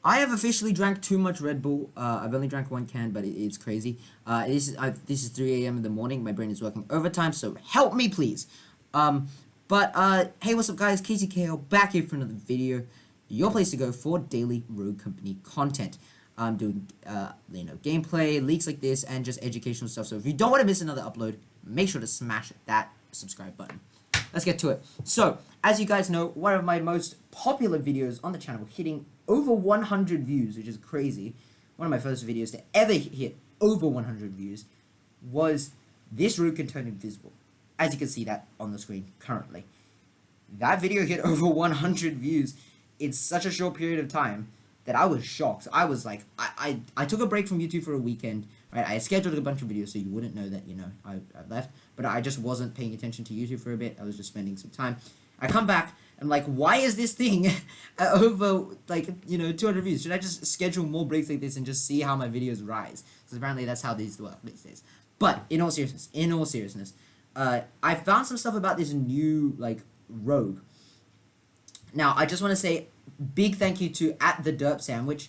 I have officially drank too much Red Bull. I've only drank one can, but it's crazy. This is 3 a.m. in the morning. My brain is working overtime, so help me, please. Hey, what's up, guys? KCKL back here for another video. Your place to go for daily Rogue Company content. I'm doing, gameplay, leaks like this, and just educational stuff. So if you don't want to miss another upload, make sure to smash that subscribe button. Let's get to it. So, as you guys know, one of my most popular videos on the channel, hitting over 100 views, which is crazy. One of my first videos to ever hit over 100 views was this rogue can turn invisible. As you can see that on the screen currently. That video hit over 100 views in such a short period of time that I was shocked. I was like, I took a break from YouTube for a weekend, right? I scheduled a bunch of videos so you wouldn't know that, I left. But I just wasn't paying attention to YouTube for a bit. I was just spending some time. I come back, I'm like, why is this thing over, 200 views? Should I just schedule more breaks like this and just see how my videos rise? Because apparently that's how these work these days. But, in all seriousness, I found some stuff about this new, rogue. Now, I just want to say big thank you to @TheDerpSandwich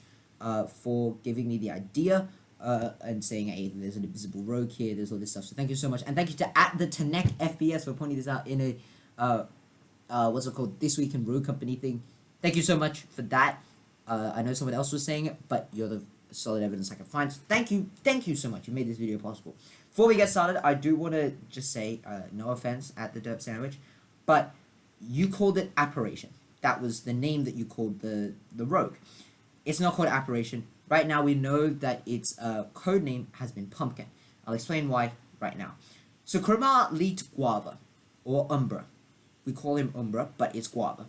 for giving me the idea and saying, hey, there's an invisible rogue here, there's all this stuff. So thank you so much. And thank you to @TheTanek for pointing this out in a, what's it called, This Week in Rogue Company thing. Thank you so much for that. I know someone else was saying it, but you're the solid evidence I can find. So thank you so much. You made this video possible. Before we get started, I do want to just say, no offense @TheDerpSandwich, but you called it Apparition. That was the name that you called the rogue. It's not called Apparition. Right now, we know that its code name has been Pumpkin. I'll explain why right now. So, Kurma leaked Guava, or Umbra. We call him Umbra, but it's Guava.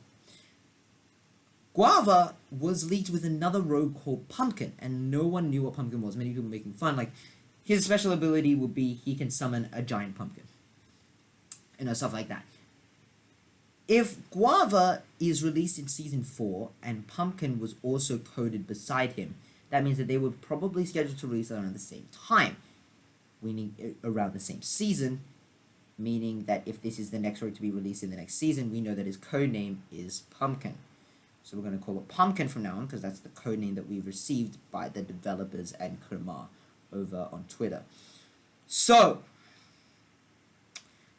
Guava was leaked with another rogue called Pumpkin, and no one knew what Pumpkin was. Many people were making fun. Like, his special ability would be he can summon a giant pumpkin. Stuff like that. If Guava is released in Season 4, and Pumpkin was also coded beside him, that means that they were probably scheduled to release around the same time, meaning around the same season, meaning that if this is the next rogue to be released in the next season, we know that his code name is Pumpkin. So we're going to call it Pumpkin from now on, because that's the code name that we've received by the developers and Kurma over on Twitter. So,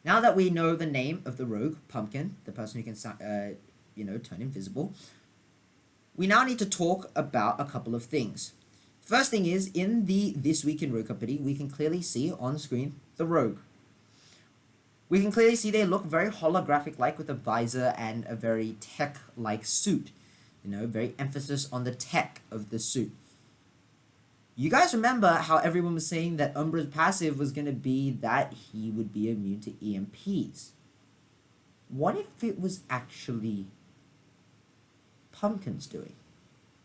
now that we know the name of the rogue, Pumpkin, the person who can, turn invisible, we now need to talk about a couple of things. First thing is, in the This Week in Rogue Company, we can clearly see on screen the rogue. We can clearly see they look very holographic-like with a visor and a very tech-like suit. Very emphasis on the tech of the suit. You guys remember how everyone was saying that Umbra's passive was going to be that he would be immune to EMPs? What if it was actually Pumpkin's doing?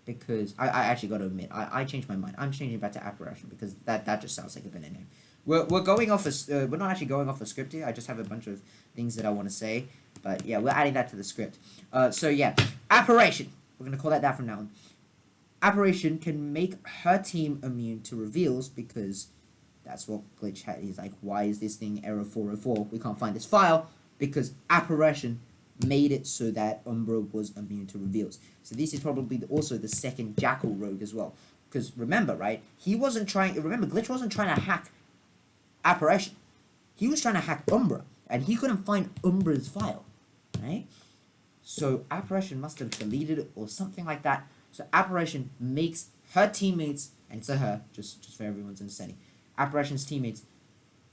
Because I actually got to admit, I changed my mind. I'm changing back to Apparition because that just sounds like a better name. We're going off we're not actually going off a script here. I just have a bunch of things that I want to say, but yeah, we're adding that to the script. So yeah, Apparition. We're gonna call that from now on. Apparition can make her team immune to reveals because that's what Glitch had. He's like, why is this thing error 404? We can't find this file because Apparition made it so that Umbra was immune to reveals. So this is probably also the second Jackal rogue as well. Because remember, right? Remember, Glitch wasn't trying to hack Apparition. He was trying to hack Umbra. And he couldn't find Umbra's file. Right? So Apparition must have deleted it or something like that. So Apparition makes her teammates, and it's a her, just for everyone's understanding, Apparition's teammates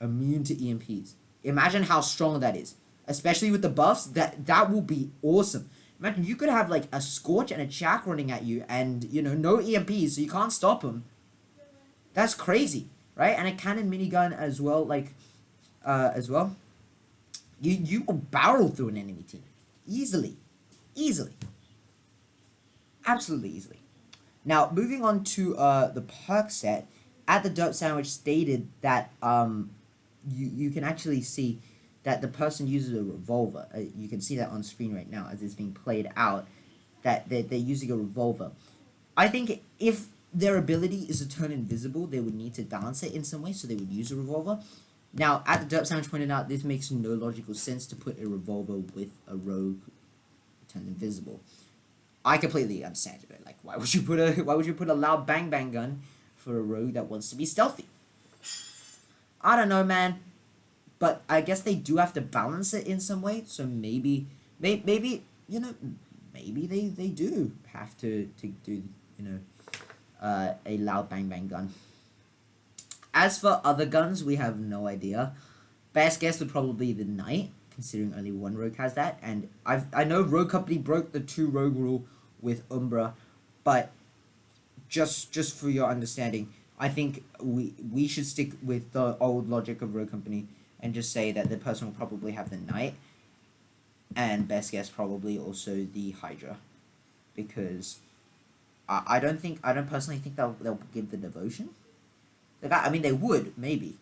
immune to EMPs. Imagine how strong that is. Especially with the buffs, that will be awesome. Imagine you could have like a Scorch and a Chak running at you and, no EMPs, so you can't stop them. That's crazy, right? And a cannon minigun as well, You will barrel through an enemy team. Easily. Absolutely easily. Now, moving on to the perk set, @TheDerpSandwich stated that you can actually see that the person uses a revolver. You can see that on screen right now as it's being played out, that they're using a revolver. I think if their ability is to turn invisible, they would need to balance it in some way, so they would use a revolver. Now, @TheDerpSandwich pointed out, this makes no logical sense to put a revolver with a rogue turned invisible. I completely understand it. Like, why would you put a loud bang bang gun for a rogue that wants to be stealthy? I don't know, man. But I guess they do have to balance it in some way. So maybe you know, maybe they do have to do a loud bang bang gun. As for other guns, we have no idea. Best guess would probably be the Knight, considering only one rogue has that. And I know Rogue Company broke the 2 rogue rule with Umbra, but just for your understanding, I think we should stick with the old logic of Rogue Company and just say that the person will probably have the Knight, and best guess probably also the Hydra, because I don't personally think they'll give the devotion. Like I mean they would maybe,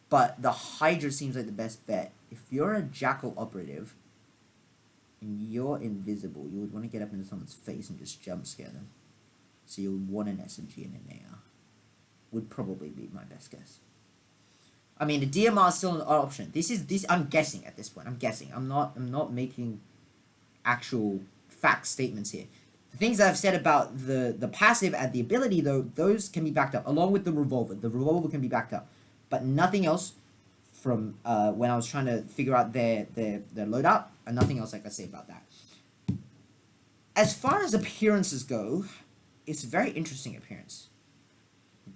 but the Hydra seems like the best bet. If you're a Jackal operative and you're invisible, you would want to get up into someone's face and just jump scare them. So you would want an SMG and an AR. Would probably be my best guess. I mean the DMR is still an option. I'm guessing at this point. I'm not making actual fact statements here. The things that I've said about the passive and the ability, though, those can be backed up, along with the revolver. The revolver can be backed up, but nothing else from when I was trying to figure out their loadout, and nothing else I can say about that. As far as appearances go, it's a very interesting appearance.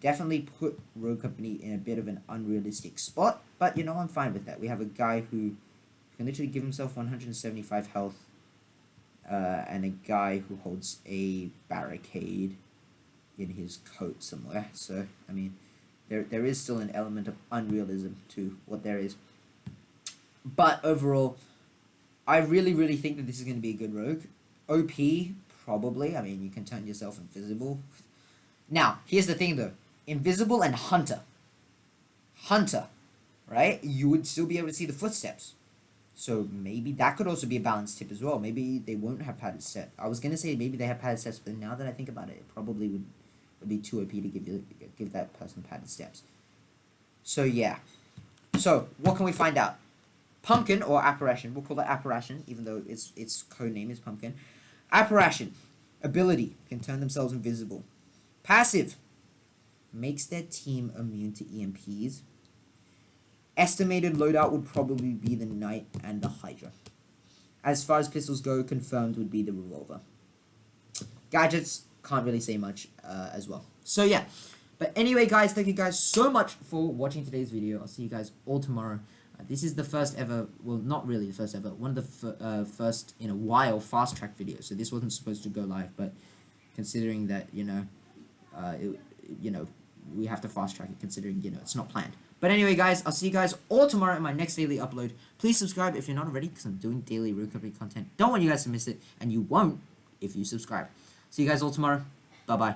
Definitely put Rogue Company in a bit of an unrealistic spot, but you know, I'm fine with that. We have a guy who can literally give himself 175 health, and a guy who holds a barricade in his coat somewhere. So, I mean, there is still an element of unrealism to what there is. But overall, I really think that this is going to be a good rogue. OP, probably. I mean, you can turn yourself invisible. Now, here's the thing though. Invisible and Hunter. Hunter, right? You would still be able to see the footsteps. So maybe that could also be a balanced tip as well. Maybe they won't have padded steps. I was going to say maybe they have padded steps, but now that I think about it, it probably would be too OP to give that person padded steps. So yeah. So what can we find out? Pumpkin or Apparition. We'll call it Apparition, even though its code name is Pumpkin. Apparition. Ability. Can turn themselves invisible. Passive. Makes their team immune to EMPs. Estimated loadout would probably be the Knight and the Hydra. As far as pistols go, confirmed would be the revolver. Gadgets, can't really say much as well. So yeah. But anyway, guys, thank you guys so much for watching today's video. I'll see you guys all tomorrow. This is the first ever, well, not really the first ever, one of the first in a while fast track videos. So this wasn't supposed to go live, but considering that, we have to fast track it, considering, it's not planned. But anyway, guys, I'll see you guys all tomorrow in my next daily upload. Please subscribe if you're not already, because I'm doing daily Rogue Company content. Don't want you guys to miss it, and you won't if you subscribe. See you guys all tomorrow. Bye-bye.